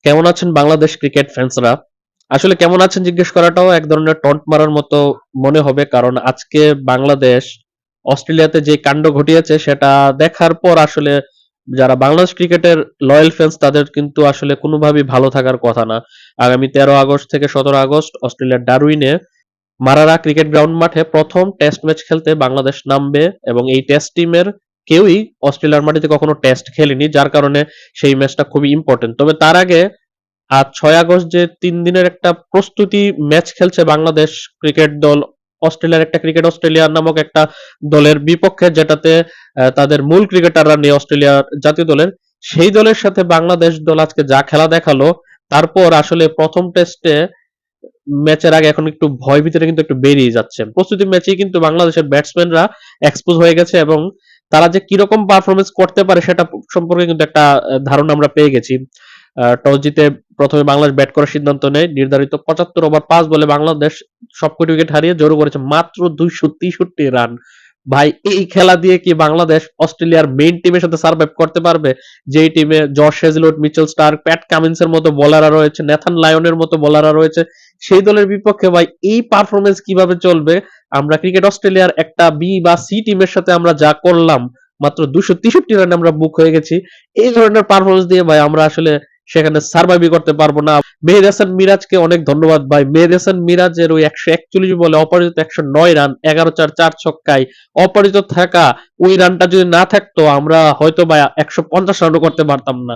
কেমন আছেন বাংলাদেশ ক্রিকেট ফ্যান্সরা? আসলে কেমন আছেন জিজ্ঞেস করাটাও এক ধরনের টন্ট মারার মতো মনে হবে, কারণ আজকে বাংলাদেশ অস্ট্রেলিয়াতে যে কাণ্ড ঘটিয়েছে সেটা দেখার পর আসলে যারা বাংলাদেশ ক্রিকেটের লয়াল ফ্যান্স তাদের কিন্তু আসলে কোনোভাবেই ভালো থাকার কথা না। আগামী 13 আগস্ট থেকে 17 আগস্ট অস্ট্রেলিয়ার ডারউইনে মারারা ক্রিকেট গ্রাউন্ড মাঠে প্রথম টেস্ট ম্যাচ খেলতে বাংলাদেশ নামবে, এবং এই টেস্ট টিমের কেউই অস্ট্রেলিয়ার মাটিতে কখনো টেস্ট খেলেনি, যার কারণে সেই ম্যাচটা খুবই ইম্পর্টেন্ট। তবে তার আগে আজ 6 আগস্ট যে 3 দিনের একটা প্রস্তুতি ম্যাচ খেলছে বাংলাদেশ ক্রিকেট দল অস্ট্রেলিয়ার একটা ক্রিকেট অস্ট্রেলিয়া নামক একটা দলের বিপক্ষে, যেটাতে তাদের মূল ক্রিকেটাররা নেই অস্ট্রেলিয়ার জাতীয় দলের। সেই দলের সাথে বাংলাদেশ দল আজকে যা খেলা দেখালো, তারপর আসলে প্রথম টেস্টে ম্যাচের আগে এখন একটু ভয় ভিতরে কিন্তু একটু বেরিয়ে যাচ্ছে। প্রস্তুতি ম্যাচেই কিন্তু বাংলাদেশের ব্যাটসম্যানরা এক্সপোজ হয়ে গেছে, এবং তারা যে কিরকম পারফরমেন্স করতে পারে সেটা সম্পর্কে কিন্তু একটা ধারণা আমরা পেয়ে গেছি। টস জিতে প্রথমে বাংলাদেশ ব্যাট করার সিদ্ধান্ত নেয়। নির্ধারিত 75 ওভার 5 বলে বাংলাদেশ সবকটি উইকেট হারিয়ে জড়ো করেছে মাত্র 263 রান। ভাই, এই খেলা দিয়ে কি বাংলাদেশ অস্ট্রেলিয়ার মেইন টিমের সাথে সার্ভাইভ করতে পারবে? যেই টিমে জশ হেজলউড, মিচেল স্টার্ক, প্যাট কামিন্সের মতো বোলাররা রয়েছে, নেথান লায়নের মতো বোলাররা রয়েছে, সেই দলের বিপক্ষে ভাই এই পারফরমেন্স কিভাবে চলবে? আমরা ক্রিকেট অস্ট্রেলিয়ার একটা বি বা সি টিমের সাথে আমরা যা করলাম, মাত্র 263 রানে আমরা বুক হয়ে গেছি। এই ধরনের পারফরমেন্স দিয়ে ভাই আমরা আসলে সেখানে সার্ভাইভই করতে পারবো না। মেহেদ হাসান মিরাজকে অনেক ধন্যবাদ ভাই। মেহেদ হাসান মিরাজের ওই 141 বলে অপরাজিত 109 রান, 11/4 4 ছক্কায় অপরাজিত থাকা ওই রানটা যদি না থাকতো আমরা হয়তো বা 150 রানও করতে পারতাম না।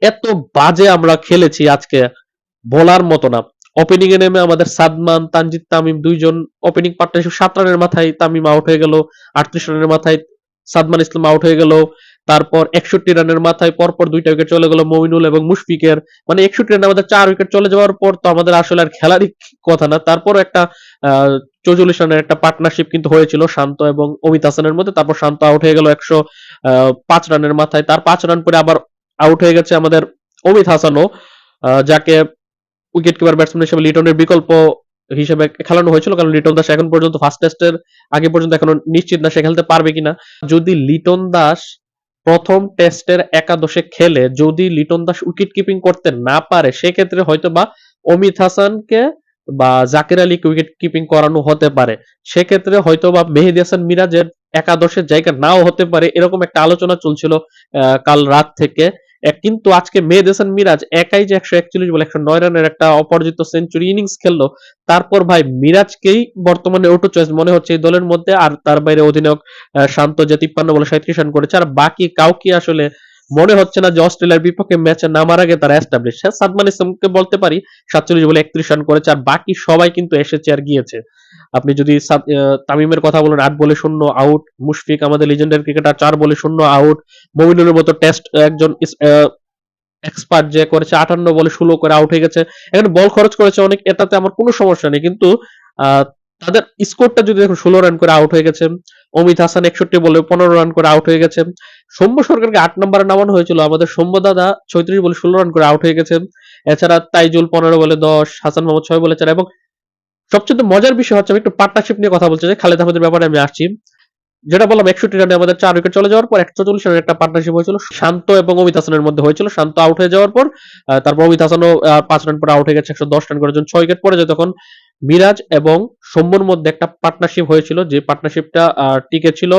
এত বাজে আমরা খেলেছি আজকে, বলার মতো না। ওপেনিং এ নেমে আমাদের সাদমান, তানজিদ তামিম দুইজন ওপেনিং পার্টনারশিপ, 7 রানের মাথায় তামিম আউট হয়ে গেল, 38 রানের মাথায় সাদমান ইসলাম আউট হয়ে গেল। তারপর 61 রানের মাথায় পরপর 2টা উইকেট চলে গেল মমিনুল এবং মুশফিকের। মানে 61 রানে আমাদের 4 উইকেট চলে যাওয়ার পর তো আমাদের আসলে আর খেলারই কথা না। তারপর একটা 44 রানের একটা পার্টনারশিপ কিন্তু হয়েছিল শান্ত এবং অমিত হাসানের মধ্যে। তারপর শান্ত আউট হয়ে গেল 105 রানের মাথায়। তার 5 রান পরে আবার আউট হয়ে গেছে আমাদের অমিত হাসানও, যাকে উইকেট কিপার ব্যাটসম্যান হিসেবে লিটনের বিকল্প হিসেবে খেলানো হয়েছিল, কারণ লিটন দাস এখন পর্যন্ত ফার্স্ট টেস্টের আগে পর্যন্ত এখনো নিশ্চিত না সে খেলতে পারবে কিনা। যদি লিটন দাস প্রথম টেস্টের একাদশে খেলে, যদি লিটন দাস উইকেট কিপিং করতে না পারে, সেক্ষেত্রে হয়তো বা অমিত হাসানকে বা জাকির আলীকে উইকেট কিপিং করানো হতে পারে। সেক্ষেত্রে হয়তো বা মেহেদী হাসান মিরাজের একাদশের জায়গা নাও হতে পারে, এরকম একটা আলোচনা চলছিল কাল রাত থেকে। কিন্তু আজকে মেহেদী হাসান মিরাজ একাই যে 141 বলে 109 রানের একটা অপরাজিত সেঞ্চুরি ইনিংস খেললো, তারপর ভাই মিরাজকেই বর্তমানে ওটো চয়েস মনে হচ্ছে এই দলের মধ্যে। আর তার বাইরে অধিনায়ক শান্ত যে 53 বলে 37 রান করেছে, আর বাকি কাউকে আসলে মনে হচ্ছে না যে অস্ট্রেলিয়ার বিপক্ষে ম্যাচে নামার আগে তারা এস্টাবলিশ। সাদমান ইসলামকে বলতে পারি 47 বলে 31 রান করেছে, আর বাকি সবাই কিন্তু এসেছে আর গিয়েছে। আপনি যদি তামিমের কথা বলেন 8 বলে 0 আউট, মুশফিক আমাদের লিজেন্ডারি ক্রিকেটার 4 বলে 0 আউট, মমিনুলের মতো টেস্ট একজন এক্সপার্ট যে করেছে 58 বলে 16 করে আউট হয়ে গেছে। এখানে বল খরচ করেছে অনেক, এটাতে আমার কোনো সমস্যা নেই, কিন্তু তাদের স্কোরটা যদি দেখুন 16 রান করে আউট হয়ে গেছে। অমিত হাসান 61 বলে 15 রান করে আউট হয়ে গেছে। সৌম্য সরকারকে 8 নম্বরে নামানো হয়েছিল, আমাদের সৌম্য দাদা 36 বলে 16 রান করে আউট হয়ে গেছে। এছাড়া তাইজুল 15 বলে 10, হাসান মাহমুদ 6 বলে 4। এবং সবচেয়ে মজার বিষয় হচ্ছে, আমি একটু পার্টনারশিপ নিয়ে কথা বলতে চাই, খালেদ আহমেদের ব্যাপারে আমি আসছি। যেটা বললাম 61 রানে আমাদের 4 উইকেট চলে যাওয়ার পর 144 রানের একটা পার্টনারশিপ হয়েছিল শান্ত এবং অমিত হাসানের মধ্যে হয়েছিল। শান্ত আউট হয়ে যাওয়ার পর তারপর অমিত হাসানও 5 রান পরে আউট হয়ে গেছে, 110 রান করার জন্য 6 উইকেট পড়ে যায়। তখন মিরাজ এবং সৌম্যর মধ্যে একটা পার্টনারশিপ হয়েছিল, যে পার্টনারশিপটা টিকে ছিল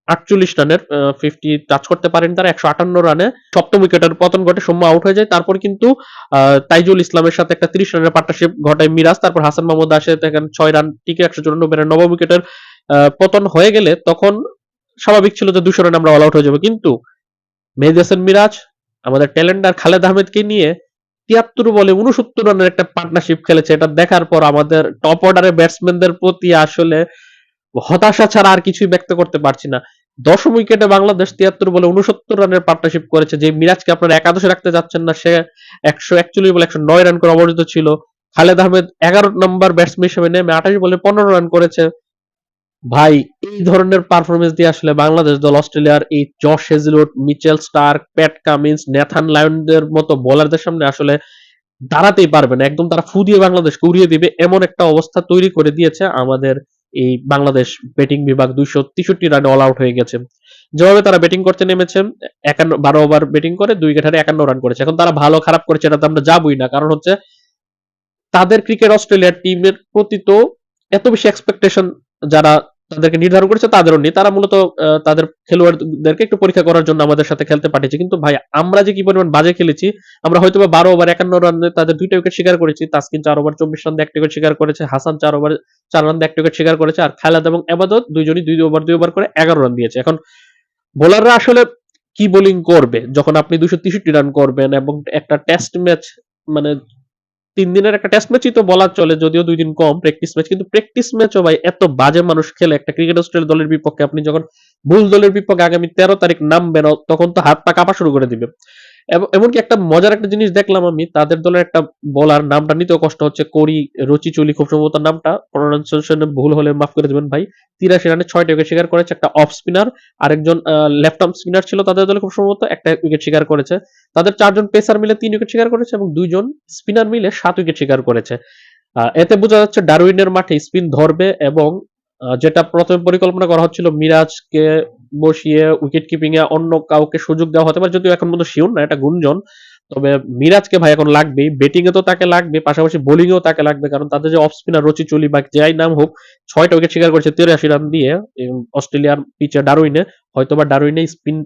48 রানের, 50 টাচ করতে পারেন তারা। 158 রানে সপ্তম উইকেটের পতন ঘটে, সৌম্য আউট হয়ে যায়। তারপর কিন্তু তাইজুল ইসলামের সাথে একটা 30 রানের পার্টনারশিপ ঘটায় মিরাজ। তারপর হাসান মাহমুদ আসে, দেখেন 6 রান টিকে 194 রান, নবম উইকেটের পতন হয়ে গেলে তখন স্বাভাবিক ছিল যে 200 রান আমরা অল আউট হয়ে যাবো। কিন্তু মেহেদী হাসান মিরাজ আমাদের ট্যালেন্টার খালেদ আহমেদকে নিয়ে 73 বলে 69 রানের একটা পার্টনারশিপ খেলেছে। এটা দেখার পর আমাদের টপ অর্ডারের ব্যাটসম্যানদের প্রতি আসলে হতাশা ছাড়া আর কিছুই ব্যক্ত করতে পারছি না। দশম উইকেটে বাংলাদেশ 73 বলে 69 রানের পার্টনারশিপ করেছে। যে মিরাজকে আপনারা একাদশে রাখতে যাচ্ছেন না, সে 141 বলে 109 রান করে অবরোধিত ছিল। খালেদ আহমেদ 11 নম্বর ব্যাটসম্যান হিসেবে নেমে 28 বলে 15 রান করেছে। ভাই, এই ধরনের পারফরমেন্স দিয়ে আসলে বাংলাদেশ দল অস্ট্রেলিয়ার এই Josh Hazlewood, Mitchell Starc, Pat Cummins, Nathan লায়নদের মতো বোলারদের সামনে আসলে দাঁড়াতেই পারবে না। একদম তারা ফু দিয়ে বাংলাদেশকে উড়িয়ে দিবে, এমন একটা অবস্থা তৈরি করে দিয়েছে আমাদের এই বাংলাদেশ ব্যাটিং বিভাগ। 263 রানে অল আউট হয়ে গেছে। যেভাবে তারা ব্যাটিং করতে নেমেছে, 12 ওভার ব্যাটিং করে 2 উইকেট হারিয়ে 51 রান করেছে। এখন তারা ভালো খারাপ করেছে এটা তো আমরা যাবই না, কারণ হচ্ছে তাদের ক্রিকেট অস্ট্রেলিয়ার টিমের প্রতি তো এত বেশি এক্সপেকটেশন যারা তাদেরকে নির্ধারণ করেছে তাদেরও নেই। তারা মূলত তাদের খেলোয়াড়দেরকে একটু পরীক্ষা করার জন্য আমাদের সাথে খেলতে পাঠিয়েছে। কিন্তু ভাই আমরা যে কি পরিমাণ বাজে খেলেছি, আমরা হয়তোবা 12 ওভার 51 রানে তাদের 2টা উইকেট শিকার করেছি। তাসকিন 4 ওভার 24 রান দিয়ে 1 উইকেট শিকার করেছে। হাসান 4 ওভার 4 রান দিয়ে 1 উইকেট শিকার করেছে। আর খালেদ এবং এবাদত দুইজনই 2 ওভার করে 11 রান দিয়েছে। এখন বোলাররা আসলে কি বোলিং করবে যখন আপনি 263 রান করবেন এবং একটা টেস্ট ম্যাচ, মানে 3 দিনের একটা টেস্ট ম্যাচই তো বলা চলে, যদিও 2 দিন কম প্র্যাকটিস ম্যাচ, কিন্তু প্র্যাকটিস ম্যাচও ভাই এত বাজে মানুষ খেলে একটা ক্রিকেট অস্ট্রেলিয়া দলের বিপক্ষে, আপনি যখন ভুল দলের বিপক্ষে আগামী 13 তারিখ নামবেন তখন তো হাত পা কাঁপা শুরু করে দিবে। এমনকি একটা মজার একটা জিনিস দেখলাম আমি, তাদের দলের একটা বোলার, নামটা নিতেও কষ্ট হচ্ছে, কোরি রচিচুলি খুব সম্ভবত নামটা, প্রনাউন্সিয়েশনে ভুল হলে মাফ করে দেবেন ভাই। 83 রানে 6টা উইকেট শিকার করেছে, একটা অফ স্পিনার, আরেকজন লেফট আর্ম স্পিনার ছিল তাদের দলে খুব সম্ভবত, একটা উইকেট শিকার করেছে। তাদের 4 জন পেসার মিলে 3 উইকেট শিকার করেছে এবং 2 জন স্পিনার মিলে 7 উইকেট শিকার করেছে। এতে বোঝা যাচ্ছে ডারউইনের মাঠে স্পিন ধরবে, এবং যেটা প্রথমে পরিকল্পনা করা হচ্ছিল মিরাজকে বসিয়ে উইকেট কিপিং এ অন্য কাউকে সুযোগ দেওয়া হতে পারে, যদিও এখন পর্যন্ত শিওর না, এটা গুঞ্জন। তবে মিরাজকে ভাই এখন লাগবেই, ব্যাটিং এ তো তাকে লাগবে, পাশাপাশি বোলিং এও তাকে লাগবে, কারণ তাদের যে অফ স্পিনার রচি চলি বা যাই নাম হোক, 6টা উইকেট শিকার করেছে 83 রান দিয়ে অস্ট্রেলিয়ার পিচে ডারউইনে। হয়তোবা ডারউইনে স্পিন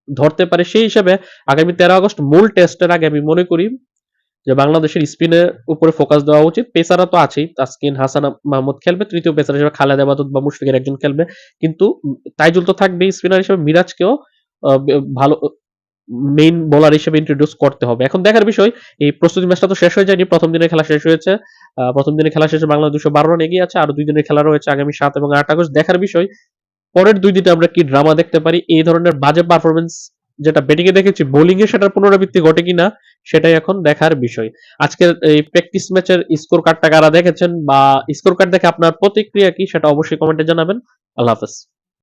ধরতে পারে, সেই হিসেবে আগামী 13 আগস্ট মূল টেস্টের আগে আমি মনে করি যে বাংলাদেশের স্পিনের উপরে ফোকাস দেওয়া উচিত। পেসাররা তো আছেই, তাসকিন, হাসান মাহমুদ খেলবে, তৃতীয় পেসার হিসেবে খালেদ আবাদত বা মুশফিকের একজন খেলবে, কিন্তু তাইজুল তো থাকবেই, স্পিনার হিসেবে মিরাজকেও ভালো মেইন বোলার হিসেবে ইন্ট্রোডিউস করতে হবে। এখন দেখার বিষয়, এই প্রস্তুতি ম্যাচটা তো শেষ হয়ে যায়নি, প্রথম দিনের খেলা শেষ হয়েছে। প্রথম দিনের খেলা শেষে বাংলাদেশ 212 রান এগিয়ে আছে, আরো 2 দিনের খেলা রয়েছে আগামী 7 এবং 8 আগস্ট। দেখার বিষয় পরের 2 দিনে আমরা কি ড্রামা দেখতে পারি। এই ধরনের বাজে পারফরমেন্স যেটা ব্যাটিং এ দেখেছি, বোলিং এ সেটার পুনরাবৃত্তি ঘটে কিনা সেটাই এখন দেখার বিষয়। আজকের এই প্র্যাকটিস ম্যাচের স্কোর কার্ডটা কারা দেখেছেন বা স্কোর কার্ড দেখে আপনার প্রতিক্রিয়া কি সেটা অবশ্যই কমেন্টে জানাবেন। আল্লাহ হাফেজ।